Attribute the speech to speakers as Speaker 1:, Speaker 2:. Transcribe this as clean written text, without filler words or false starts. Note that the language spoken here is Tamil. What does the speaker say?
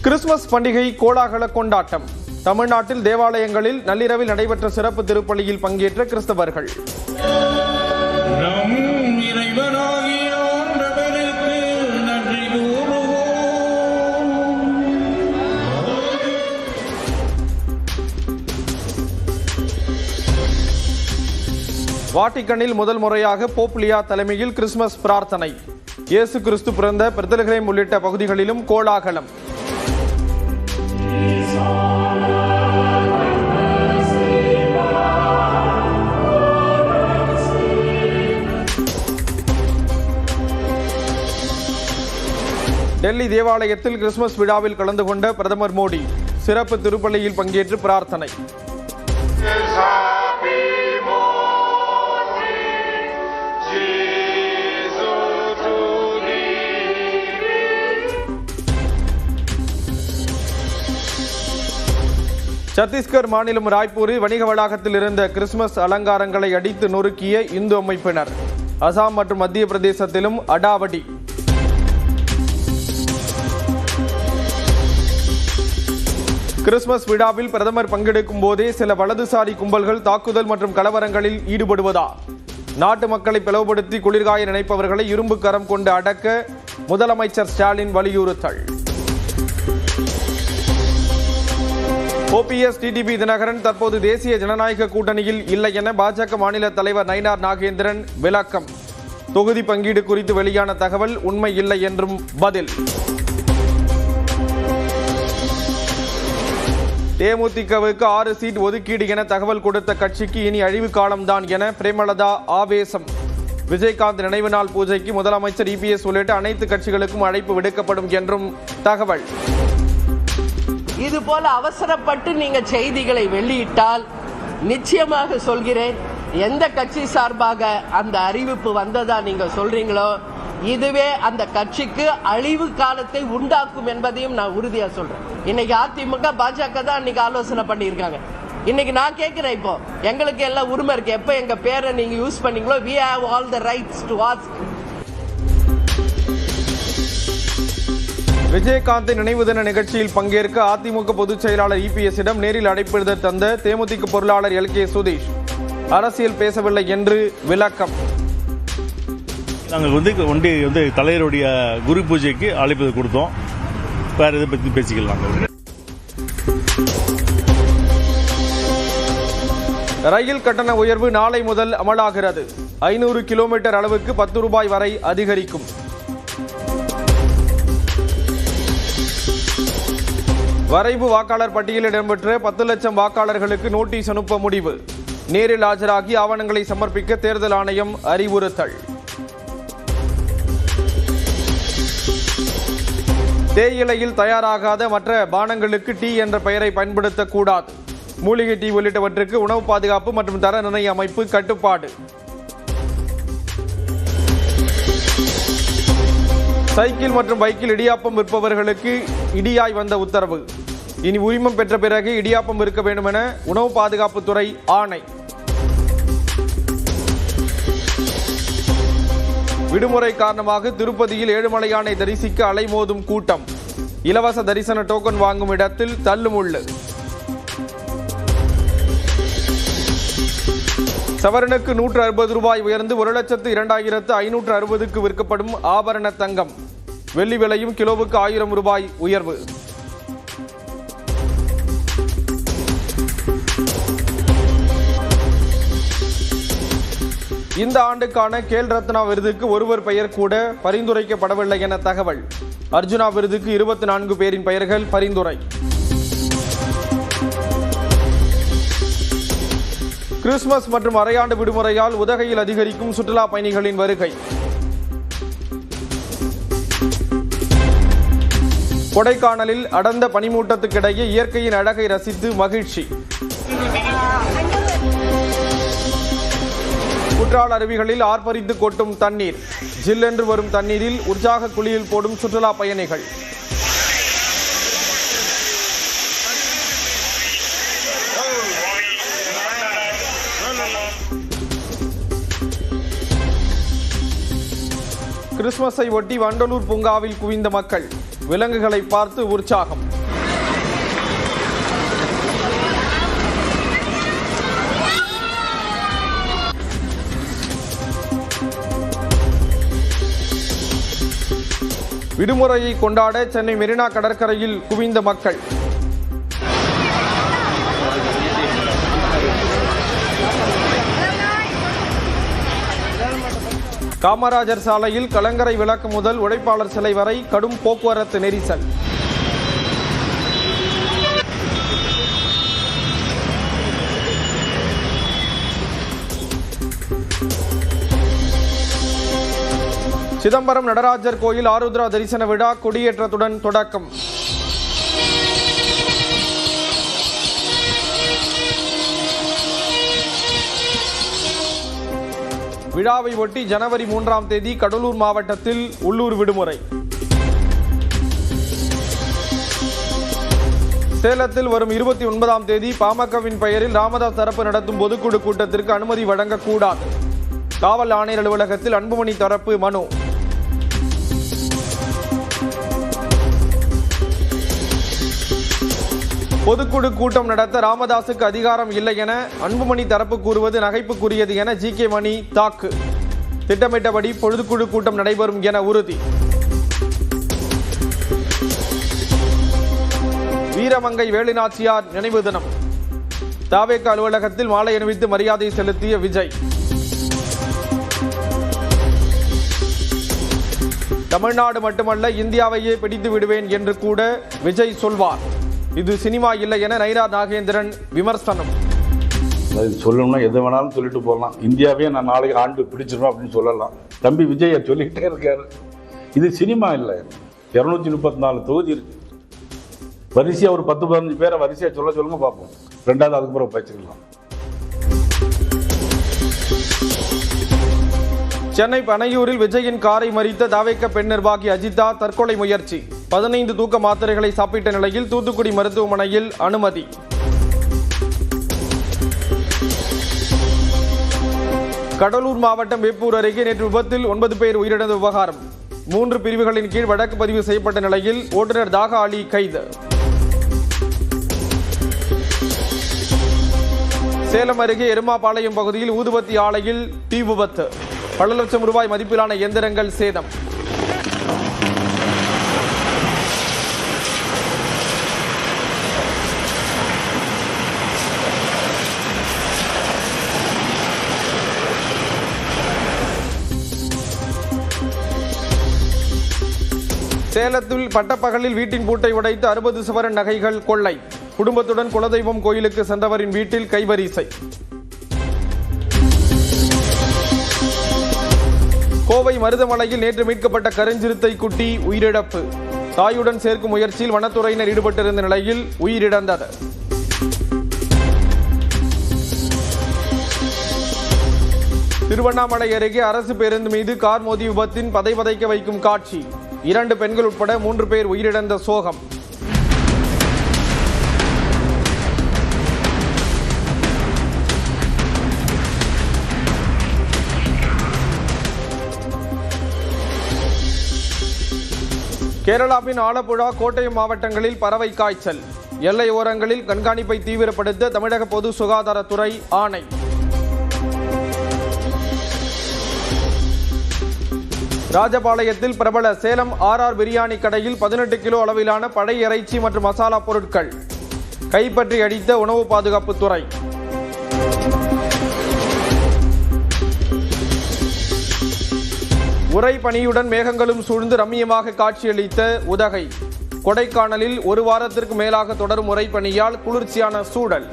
Speaker 1: கிறிஸ்துமஸ் பண்டிகை கோலாகல கொண்டாட்டம். தமிழ்நாட்டில் தேவாலயங்களில் நள்ளிரவில் நடைபெற்ற சிறப்பு திருப்பலியில் பங்கேற்ற கிறிஸ்தவர்கள். வாட்டிக்கனில் முதல் முறையாக போப் லியோ தலைமையில் கிறிஸ்துமஸ் பிரார்த்தனை. இயேசு கிறிஸ்து பிறந்த பெத்லகேம் உள்ளிட்ட பகுதிகளிலும் கோலாகலம். டெல்லி தேவாலயத்தில் கிறிஸ்துமஸ் விழாவில் கலந்து கொண்ட பிரதமர் மோடி சிறப்பு திருப்பலியில் பங்கேற்று பிரார்த்தனை. சத்தீஸ்கர் மாநிலம் ராய்ப்பூரில் வணிக வளாகத்தில் இருந்த கிறிஸ்துமஸ் அலங்காரங்களை அடித்து நொறுக்கிய இந்து அமைப்பினர். அசாம் மற்றும் மத்திய பிரதேசத்திலும் அடாவடி. கிறிஸ்துமஸ் விழாவில் பிரதமர் பங்கெடுக்கும் போதே சில வலதுசாரி கும்பல்கள் தாக்குதல் மற்றும் கலவரங்களில் ஈடுபடுவதா? நாட்டு மக்களை பிளவுபடுத்தி குளிர்காய நினைப்பவர்களை இரும்பு கரம் கொண்டு அடக்க முதலமைச்சர் ஸ்டாலின் வலியுறுத்தல். OPS TTP தினகரன் தற்போது தேசிய ஜனநாயக கூட்டணியில் இல்லை என பாஜக மாநில தலைவர் நயினார் நாகேந்திரன் விளக்கம். தொகுதி பங்கீடு குறித்து வெளியான தகவல் உண்மை இல்லை என்றும் பதில். தேமுதிகவுக்கு 6 சீட் ஒதுக்கீடு என தகவல் கொடுத்த கட்சிக்கு இனி அழிவு காலம்தான் என பிரேமலதா ஆவேசம். விஜயகாந்த் நினைவு நாள் பூஜைக்கு முதலமைச்சர் EPS உள்ளிட்ட அனைத்து கட்சிகளுக்கும் அழைப்பு விடுக்கப்படும் என்றும் தகவல்.
Speaker 2: இது போல அவசரப்பட்டு நீங்க செய்திகளை வெளியிட்டால் நிச்சயமாக சொல்கிறேன், எந்த கட்சி சார்பாக அந்த அறிவிப்பு வந்ததா நீங்க சொல்றீங்களோ இதுவே அந்த கட்சிக்கு அழிவு காலத்தை உண்டாக்கும் என்பதையும் நான் உறுதியா சொல்றேன். இன்னைக்கு அதிமுக பாஜக தான் இன்னைக்கு ஆலோசனை பண்ணியிருக்காங்க. இன்னைக்கு நான் கேட்கிறேன், இப்போ எங்களுக்கு எல்லாம் உரிமை இருக்கு, எப்ப எங்க பேரை நீங்க யூஸ் பண்ணீங்களோ we have all the rights to ask.
Speaker 1: Vijayakanth நினைவு தின நிகழ்ச்சியில் பங்கேற்க அதிமுக பொதுச் செயலாளர் EPS-இடம் நேரில் அழைப்பிதழ் தந்த தேமுதிக பொருளாளர் LK சுதீஷ் அரசியல் பேசவில்லை என்று விளக்கம்.
Speaker 3: நாங்கள் தலைவருடைய குரு பூஜைக்கு அழைப்பு கொடுத்தோம், வேற இதை பற்றி பேசிக்கலாம்.
Speaker 1: ரயில் கட்டண உயர்வு நாளை முதல் அமலாகிறது. 500 கிலோமீட்டர் அளவுக்கு 10 ரூபாய் வரை அதிகரிக்கும். வரைவு வாக்காளர் பட்டியலில் இடம்பெற்ற 10 லட்சம் வாக்காளர்களுக்கு நோட்டீஸ் அனுப்ப முடிவு. நேரில் ஆஜராகி ஆவணங்களை சமர்ப்பிக்க தேர்தல் ஆணையம் அறிவுறுத்தல். தேயிலையில் தயாராகாத மற்ற பானங்களுக்கு டீ என்ற பெயரை பயன்படுத்தக்கூடாது. மூலிகை டீ உள்ளிட்டவற்றுக்கு உணவு பாதுகாப்பு மற்றும் தர நிர்ணய அமைப்பு கட்டுப்பாடு. சைக்கிள் மற்றும் பைக்கில் இடியாப்பம் விற்பவர்களுக்கு இடியாய் வந்த உத்தரவு. இனி உரிமம் பெற்ற பிறகு இடியாப்பம் விற்க வேண்டும் என உணவு பாதுகாப்புத்துறை ஆணை. விடுமுறை காரணமாக திருப்பதியில் ஏழுமலையானை தரிசிக்க அலைமோதும் கூட்டம். இலவச தரிசன டோக்கன் வாங்கும் இடத்தில் தள்ளுமுள்ளு. சவரனுக்கு 160 ரூபாய் உயர்ந்து 1,02,560க்கு விற்கப்படும் ஆபரண தங்கம். வெள்ளி விலையும் கிலோவுக்கு 1000 ரூபாய் உயர்வு. இந்த ஆண்டுக்கான கேல் ரத்னா விருதுக்கு ஒருவர் பெயர் கூட பரிந்துரைக்கப்படவில்லை என தகவல். அர்ஜுனா விருதுக்கு 24 பேரின் பெயர்கள் பரிந்துரை. கிறிஸ்துமஸ் மற்றும் அரையாண்டு விடுமுறையால் உதகையில் அதிகரிக்கும் சுற்றுலா பயணிகளின் வருகை. கொடைக்கானலில் அடர்ந்த பனிமூட்டத்துக்கிடையே இயற்கையின் அழகை ரசித்து மகிழ்ச்சி. குற்றால அருவிகளில் ஆர்ப்பரித்து கொட்டும் தண்ணீர். ஜில்லென்று வரும் தண்ணீரில் உற்சாக குளியல் போடும் சுற்றுலா பயணிகள். கிறிஸ்துமஸை ஒட்டி வண்டலூர் பூங்காவில் குவிந்த மக்கள் விலங்குகளை பார்த்து உற்சாகம். விடுமுறையை கொண்டாட சென்னை மெரினா கடற்கரையில் குவிந்த மக்கள். காமராஜர் சாலையில் கலங்கரை விளக்கு முதல் உழைப்பாளர் சிலை வரை கடும் போக்குவரத்து நெரிசல். சிதம்பரம் நடராஜர் கோயில் ஆருத்ரா தரிசன விழா கொடியேற்றத்துடன் தொடக்கம். விழாவை ஒட்டி ஜனவரி 3ஆம் தேதி கடலூர் மாவட்டத்தில் உள்ளூர் விடுமுறை. சேலத்தில் வரும் 29ஆம் தேதி பாமகவின் பெயரில் ராமதாஸ் தரப்பு நடத்தும் பொதுக்குழு கூட்டத்திற்கு அனுமதி வழங்கக்கூடாது. காவல் ஆணையர் அலுவலகத்தில் அன்புமணி தரப்பு மனு. பொதுக்குழு கூட்டம் நடத்த ராமதாசுக்கு அதிகாரம் இல்லை என அன்புமணி தரப்பு கூறுவது நகைப்புக்குரியது என ஜி.கே. மணி தாக்கு. திட்டமிட்டபடி பொதுக்குழு கூட்டம் நடைபெறும் என உறுதி. வீரமங்கை வேலுநாச்சியார் நினைவு தினம். தவேக அலுவலகத்தில் மாலை அணிவித்து மரியாதை செலுத்திய விஜய். தமிழ்நாடு மட்டுமல்ல இந்தியாவையே பிடித்து விடுவேன் என்று கூட விஜய் சொல்வார். இது சினிமா இல்லை என நயினார் நாகேந்திரன் விமர்சனம்.
Speaker 4: சொல்லணும்னா எதை வேணாலும் சொல்லிட்டு போகலாம். இந்தியாவே நான் நாளைக்கு ஆண்டு பிடிச்சிடும் அப்படின்னு சொல்லலாம். தம்பி விஜய் சொல்லிக்கிட்டே இருக்காரு. இது சினிமா இல்லை. 234 தொகுதி இருக்கு. வரிசையாக ஒரு 10-15 பேரை வரிசையாக சொல்லுங்க பார்ப்போம். ரெண்டாவது அதுக்கு பிறகு பேசிக்கலாம்.
Speaker 1: சென்னை பனையூரில் விஜயின் காரை மறித்த தவேக பெண் நிர்வாகி அஜிதா தற்கொலை முயற்சி. 15 தூக்க மாத்திரைகளை சாப்பிட்ட நிலையில் தூத்துக்குடி மருத்துவமனையில் அனுமதி. கடலூர் மாவட்டம் வேப்பூர் அருகே நேற்று விபத்தில் 9 பேர் உயிரிழந்த விவகாரம். 3 பிரிவுகளின் கீழ் வழக்கு பதிவு செய்யப்பட்ட நிலையில் ஓட்டுநர் தாகா அலி கைது. சேலம் அருகே எருமாபாளையம் பகுதியில் ஊதுபத்தி ஆலையில் தீ விபத்து. பல லட்சம் ரூபாய் மதிப்பிலான இயந்திரங்கள் சேதம். சேலத்தில் பட்டப்பகலில் வீட்டின் பூட்டை உடைத்து 60 சவரன் நகைகள் கொள்ளை. குடும்பத்துடன் குலதெய்வம் கோயிலுக்கு சென்றவரின் வீட்டில் கைவரிசை. கோவை மருதமலையில் நேற்று மீட்கப்பட்ட கருஞ்சிறுத்தை குட்டி உயிரிழப்பு. தாயுடன் சேர்க்கும் முயற்சியில் வனத்துறையினர் ஈடுபட்டிருந்த நிலையில் உயிரிழந்தது. திருவண்ணாமலை அருகே அரசு பேருந்து மீது கார் மோதி விபத்தின் பதைபதைக்க வைக்கும் காட்சி. 2 பெண்கள் உட்பட 3 பேர் உயிரிழந்த சோகம். கேரளாவின் ஆலப்புழா, கோட்டயம் மாவட்டங்களில் பறவை காய்ச்சல். எல்லை ஓரங்களில் கண்காணிப்பை தீவிரப்படுத்த தமிழக பொது சுகாதாரத்துறை ஆணை. ராஜபாளையத்தில் பிரபல சேலம் ஆர்ஆர் பிரியாணி கடையில் 18 கிலோ அளவிலான பழைய இறைச்சி மற்றும் மசாலா பொருட்கள் கைப்பற்றி அடித்த உணவு பாதுகாப்புத்துறை. உறை பனியுடன் மேகங்களும் சூழ்ந்து ரம்மியமாக காட்சியளித்த உதகை. கொடைக்கானலில் 1 வாரத்திற்கு மேலாக தொடரும் உறை பனியால் குளிர்ச்சியான சூழல்.